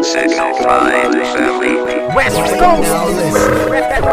Signal 5 family. West Coast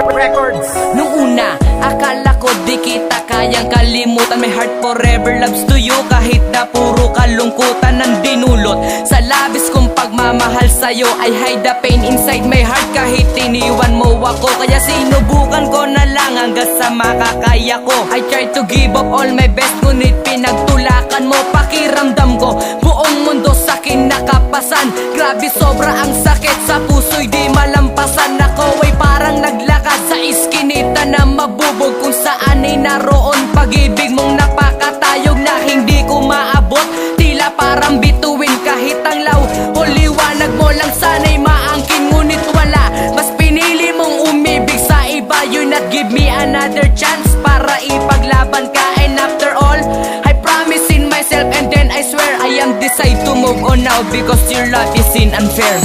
Records. Nung una, akala ko di kita kayang kalimutan. My heart forever loves to you, kahit na puro kalungkutan ang dinulot sa labis kong pagmamahal sa'yo. I hide the pain inside my heart kahit iniwan mo ako. Kaya sinubukan ko na lang hanggang sa makakaya ko. I try to give up all my best, ngunit pinagtulakan mo. Pakiramdam ko buong mundo sa'kin nakapasan. Grabe sobra ang sakit sa puso'y di malampasan. Ako ay parang naglakad sa iskinita na mabubog, kung saan ay naroon pag-ibig mong napakatayog na hindi ko maabot. Tila parang bituin kahit ang law o liwanag mo lang sana'y maangkin, ngunit wala. Mas pinili mong umibig sa iba. You not give me another chance para ipaglaban ka. And after all, I promise in myself and then I swear I am decide to move on now because your love is unfair.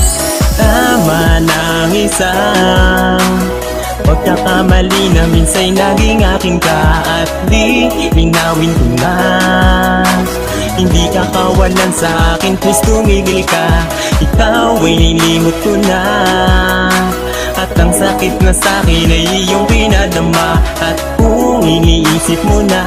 Tama ng isang pagkakamali na minsa'y naging aking ka, at di linawin ko na hindi ka kawalan sa akin. Please tumigil ka, ikaw ay nilimot ko na, at ang sakit na sa'kin ay iyong pinadama. At kung iniisip mo na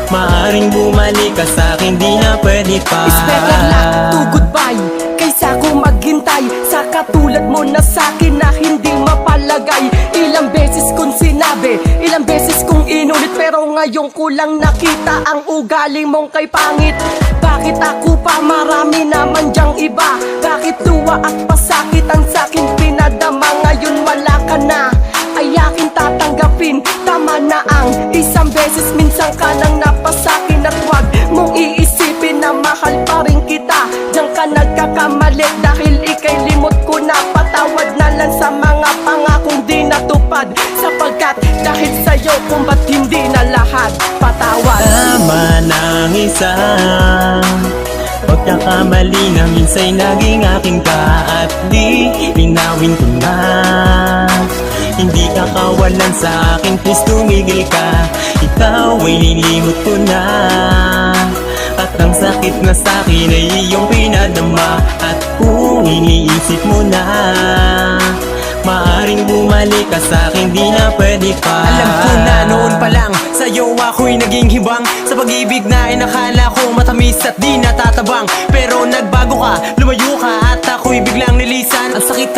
maaring bumalik ka sa'kin, di na pwede pa. It's better luck to goodbye kaysa kung maghintay sa katulad mo na sa'kin na hindi mapalagay. Ilang beses kong sinabi, ilang beses kong inulit, pero ngayon ko lang nakita ang ugali mong kay pangit. Bakit ako pa? Marami naman dyang iba. Bakit luwa at pasakit ang sa'kin pinadama? Ngayon wala ka na, ay akin tatanggapin. Tama na ang isang beses, minsan ka nang napasakin. At wag mong iisipin na mahal pa rin kita. Diyan ka nagkakamali dahil ikay limot ko na. Patawad na lang sa mga pangakong di natupad, sapagkat dahil sa'yo kung ba't hindi na lahat patawad. Tama ng isang pagkakamali na minsa'y naging aking ka, at di linawin ko na hindi ka kawalan sa akin. Please tumigil ka, ikaw ay nilimot ko na, at ang sakit na sa'kin ay iyong pinadama. At kung iniisip mo na maaring bumalik ka sa'kin, di na pwede pa. Alam ko na noon pa lang sa'yo ako'y naging hibang, sa pag-ibig na inakala ko matamis at di natatabang. Pero nagbago ka, lumayo ka, at ako'y biglang nilisan. Ang sakit